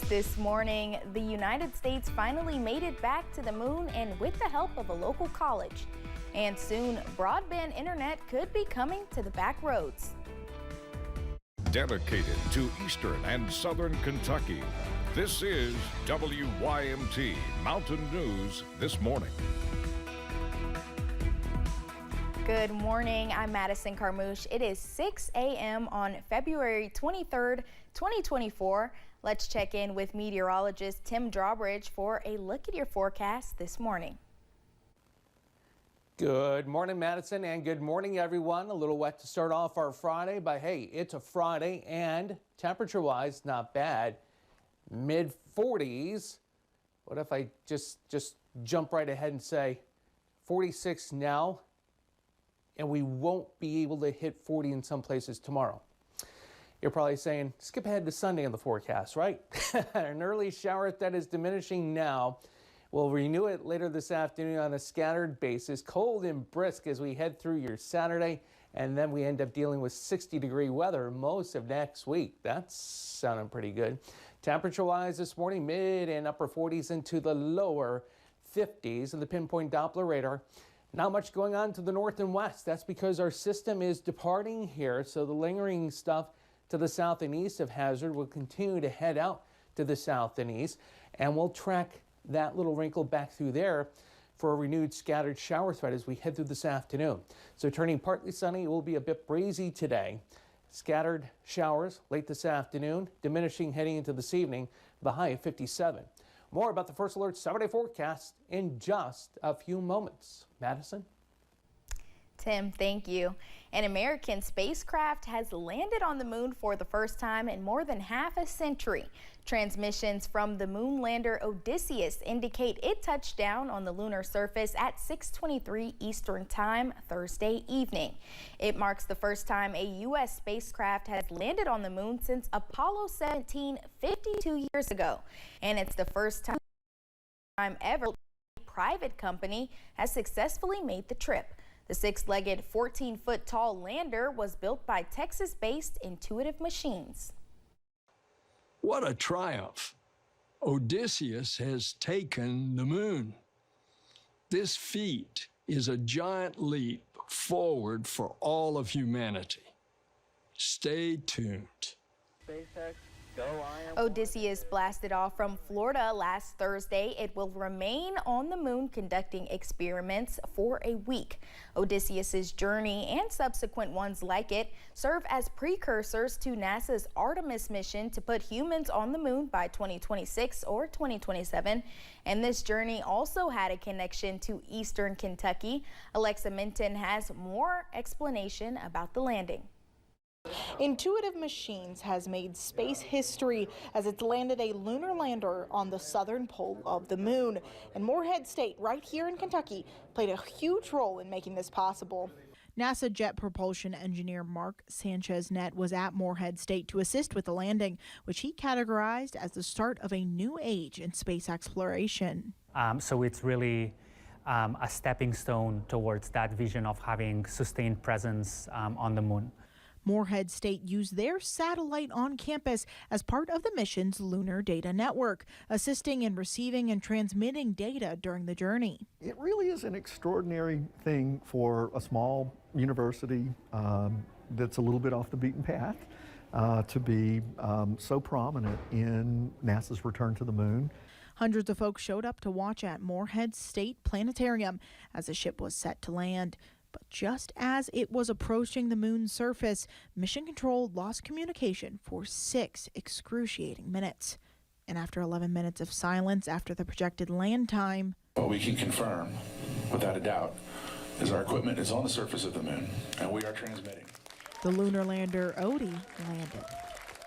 this morning, the United States finally made it back to the moon, and with the help of a local college. And soon, broadband internet could be coming to the back roads. Dedicated to Eastern and Southern Kentucky, this is WYMT Mountain News This Morning. Good morning, I'm Madison Carmouche. It is 6 a.m. on February 23rd, 2024. Let's check in with meteorologist Tim Drawbridge for a look at your forecast this morning. Good morning, Madison, and good morning, everyone. A little wet to start off our Friday, but hey, it's a Friday, and temperature-wise, not bad. Mid-40s. What if I just jump right ahead and say 46 now, and we won't be able to hit 40 in some places tomorrow? You're probably saying, skip ahead to Sunday in the forecast, right? An early shower that is diminishing now. We'll renew it later this afternoon on a scattered basis, cold and brisk as we head through your Saturday, and then we end up dealing with 60-degree weather most of next week. That's sounding pretty good. Temperature-wise this morning, mid and upper 40s into the lower 50s in the pinpoint Doppler radar. Not much going on to the north and west. That's because our system is departing here, so the lingering stuff to the south and east of hazard will continue to head out to the south and east, and we'll track that little wrinkle back through there for a renewed scattered shower threat as we head through this afternoon. So turning partly sunny, it will be a bit breezy today. Scattered showers late this afternoon, diminishing heading into this evening, the high of 57. More about the First Alert 7-day forecast in just a few moments. Madison? Tim, thank you. An American spacecraft has landed on the moon for the first time in more than half a century. Transmissions from the moon lander Odysseus indicate it touched down on the lunar surface at 6:23 Eastern Time Thursday evening. It marks the first time a U.S. spacecraft has landed on the moon since Apollo 17 52 years ago. And it's the first time ever a private company has successfully made the trip. The six-legged, 14-foot-tall lander was built by Texas-based Intuitive Machines. What a triumph. Odysseus has taken the moon. This feat is a giant leap forward for all of humanity. Stay tuned. SpaceX, go Odysseus blasted off from Florida last Thursday. It will remain on the moon conducting experiments for a week. Odysseus's journey and subsequent ones like it serve as precursors to NASA's Artemis mission to put humans on the moon by 2026 or 2027. And this journey also had a connection to Eastern Kentucky. Alexa Minton has more explanation about the landing. Intuitive Machines has made space history as it's landed a lunar lander on the southern pole of the moon. And Morehead State, right here in Kentucky, played a huge role in making this possible. NASA jet propulsion engineer Mark Sanchez-Net was at Morehead State to assist with the landing, which he categorized as the start of a new age in space exploration. So it's really a stepping stone towards that vision of having sustained presence on the moon. Morehead State used their satellite on campus as part of the mission's Lunar Data Network, assisting in receiving and transmitting data during the journey. It really is an extraordinary thing for a small university that's a little bit off the beaten path to be so prominent in NASA's return to the moon. Hundreds of folks showed up to watch at Morehead State Planetarium as the ship was set to land. But just as it was approaching the moon's surface, Mission Control lost communication for 6 excruciating minutes. And after 11 minutes of silence after the projected land time, what we can confirm, without a doubt, is our equipment is on the surface of the moon, and we are transmitting. The lunar lander Odie landed.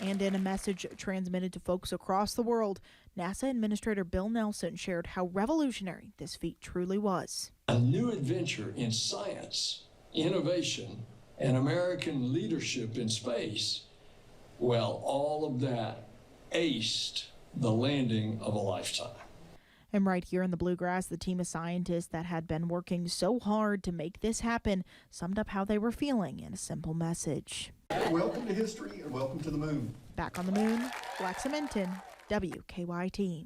And in a message transmitted to folks across the world, NASA Administrator Bill Nelson shared how revolutionary this feat truly was. A new adventure in science, innovation, and American leadership in space. Well, all of that aced the landing of a lifetime. And right here in the Bluegrass, the team of scientists that had been working so hard to make this happen summed up how they were feeling in a simple message. Welcome to history and welcome to the moon. Back on the moon, Black Minton, WKYT.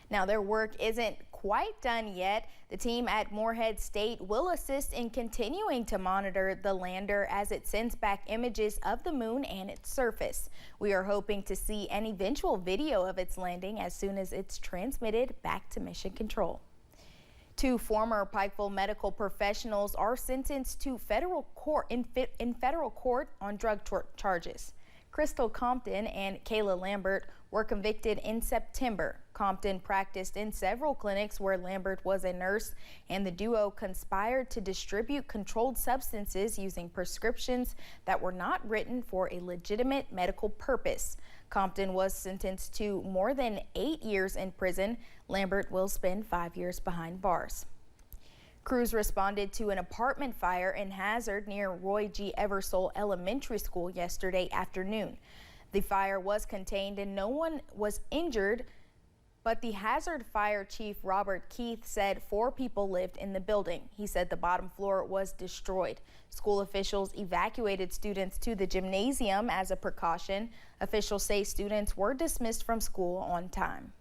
Now, their work isn't quite done yet. The team at Morehead State will assist in continuing to monitor the lander as it sends back images of the moon and its surface. We are hoping to see an eventual video of its landing as soon as it's transmitted back to Mission Control. 2 former Pikeville medical professionals are sentenced to federal court in federal court on drug charges. Crystal Compton and Kayla Lambert were convicted in September. Compton practiced in several clinics where Lambert was a nurse, and the duo conspired to distribute controlled substances using prescriptions that were not written for a legitimate medical purpose. Compton was sentenced to more than 8 years in prison. Lambert will spend 5 years behind bars. Crews responded to an apartment fire in Hazard near Roy G. Eversole Elementary School yesterday afternoon. The fire was contained and no one was injured, but the Hazard Fire Chief Robert Keith said 4 people lived in the building. He said the bottom floor was destroyed. School officials evacuated students to the gymnasium as a precaution. Officials say students were dismissed from school on time.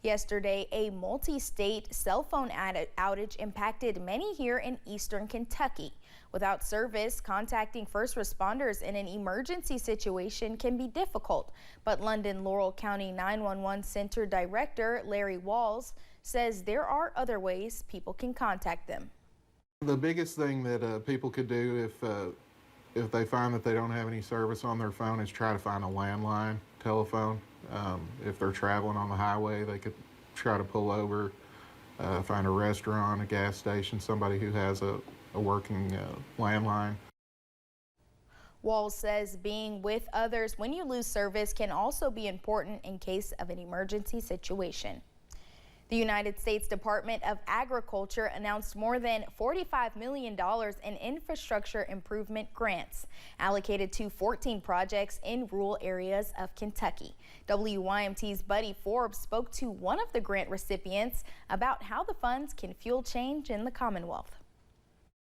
Yesterday, a multi-state cell phone outage impacted many here in eastern Kentucky. Without service, contacting first responders in an emergency situation can be difficult, but London Laurel County 911 Center Director Larry Walls says there are other ways people can contact them. The biggest thing that people could do if they find that they don't have any service on their phone is try to find a landline telephone. If they're traveling on the highway, they could try to pull over, find a restaurant, a gas station, somebody who has a working landline. Walls says being with others when you lose service can also be important in case of an emergency situation. The United States Department of Agriculture announced more than $45 million in infrastructure improvement grants allocated to 14 projects in rural areas of Kentucky. WYMT's Buddy Forbes spoke to one of the grant recipients about how the funds can fuel change in the Commonwealth.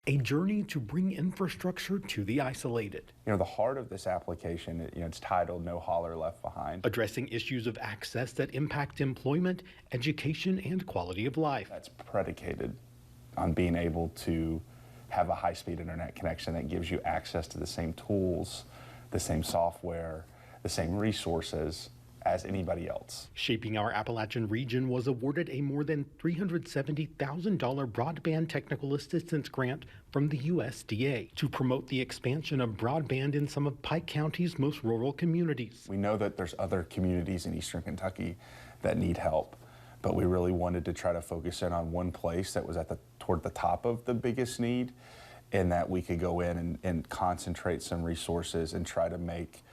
A journey to bring infrastructure to the isolated. The heart of this application, it's titled No Holler Left Behind. Addressing issues of access that impact employment, education, and quality of life. That's predicated on being able to have a high-speed internet connection that gives you access to the same tools, the same software, the same resources as anybody else. Shaping Our Appalachian Region was awarded a more than $370,000 broadband technical assistance grant from the USDA to promote the expansion of broadband in some of Pike County's most rural communities. We know that there's other communities in eastern Kentucky that need help, but we really wanted to try to focus in on one place that was toward the top of the biggest need, and that we could go in and concentrate some resources and try to make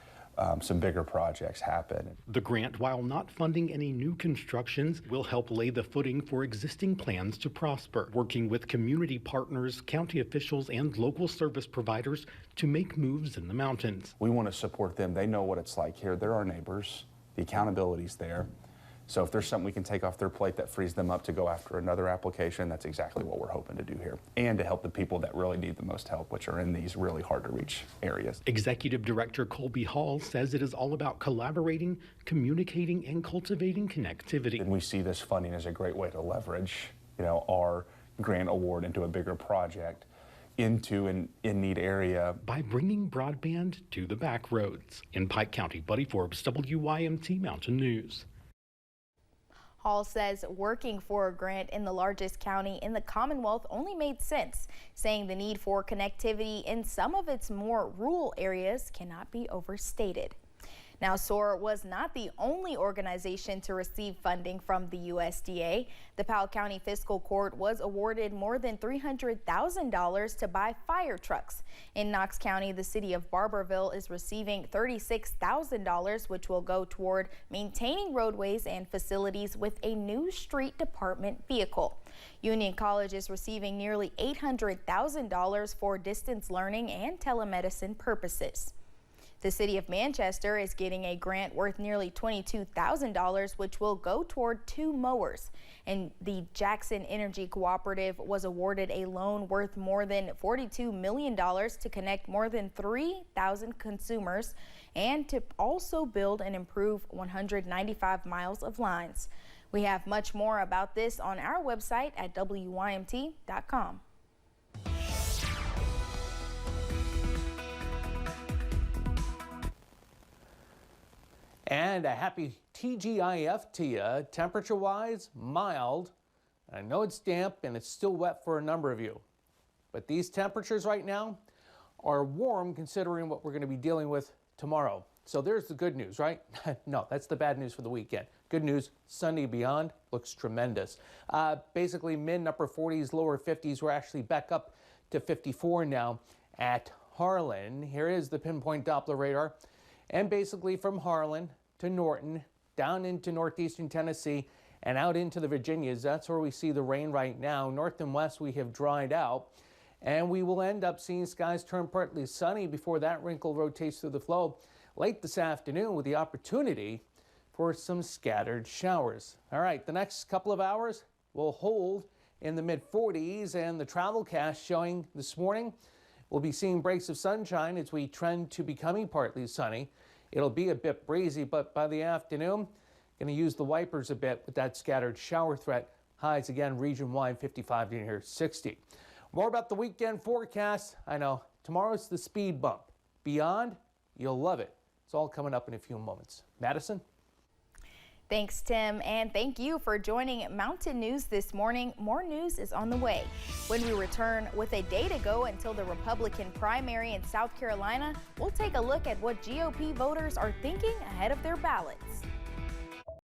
some bigger projects happen. The grant, while not funding any new constructions, will help lay the footing for existing plans to prosper, working with community partners, county officials, and local service providers to make moves in the mountains. We want to support them. They know what it's like here. They're our neighbors. The accountability's there. So if there's something we can take off their plate that frees them up to go after another application, that's exactly what we're hoping to do here. And to help the people that really need the most help, which are in these really hard to reach areas. Executive Director Colby Hall says it is all about collaborating, communicating, and cultivating connectivity. And we see this funding as a great way to leverage, our grant award into a bigger project into an in-need area. By bringing broadband to the back roads. In Pike County, Buddy Forbes, WYMT Mountain News. Hall says working for a grant in the largest county in the Commonwealth only made sense, saying the need for connectivity in some of its more rural areas cannot be overstated. Now, SOAR was not the only organization to receive funding from the USDA. The Powell County Fiscal Court was awarded more than $300,000 to buy fire trucks. In Knox County, the city of Barberville is receiving $36,000, which will go toward maintaining roadways and facilities with a new street department vehicle. Union College is receiving nearly $800,000 for distance learning and telemedicine purposes. The city of Manchester is getting a grant worth nearly $22,000, which will go toward 2 mowers. And the Jackson Energy Cooperative was awarded a loan worth more than $42 million to connect more than 3,000 consumers and to also build and improve 195 miles of lines. We have much more about this on our website at WYMT.com. And a happy TGIF to you. Temperature-wise, mild. I know it's damp and it's still wet for a number of you. But these temperatures right now are warm considering what we're going to be dealing with tomorrow. So there's the good news, right? No, that's the bad news for the weekend. Good news, Sunday beyond looks tremendous. Basically mid and upper 40s, lower 50s. We're actually back up to 54 now at Harlan. Here is the pinpoint Doppler radar. And basically from Harlan to Norton, down into northeastern Tennessee, and out into the Virginias. That's where we see the rain right now. North and west we have dried out. And we will end up seeing skies turn partly sunny before that wrinkle rotates through the flow late this afternoon with the opportunity for some scattered showers. All right, the next couple of hours will hold in the mid-40s, and the travel cast showing this morning we'll be seeing breaks of sunshine as we trend to becoming partly sunny. It'll be a bit breezy, but by the afternoon, going to use the wipers a bit with that scattered shower threat. Highs again region-wide 55 to near 60. More about the weekend forecast. I know tomorrow's the speed bump. Beyond, you'll love it. It's all coming up in a few moments. Madison? Thanks, Tim, and thank you for joining Mountain News this morning. More news is on the way. When we return with a day to go until the Republican primary in South Carolina, we'll take a look at what GOP voters are thinking ahead of their ballots.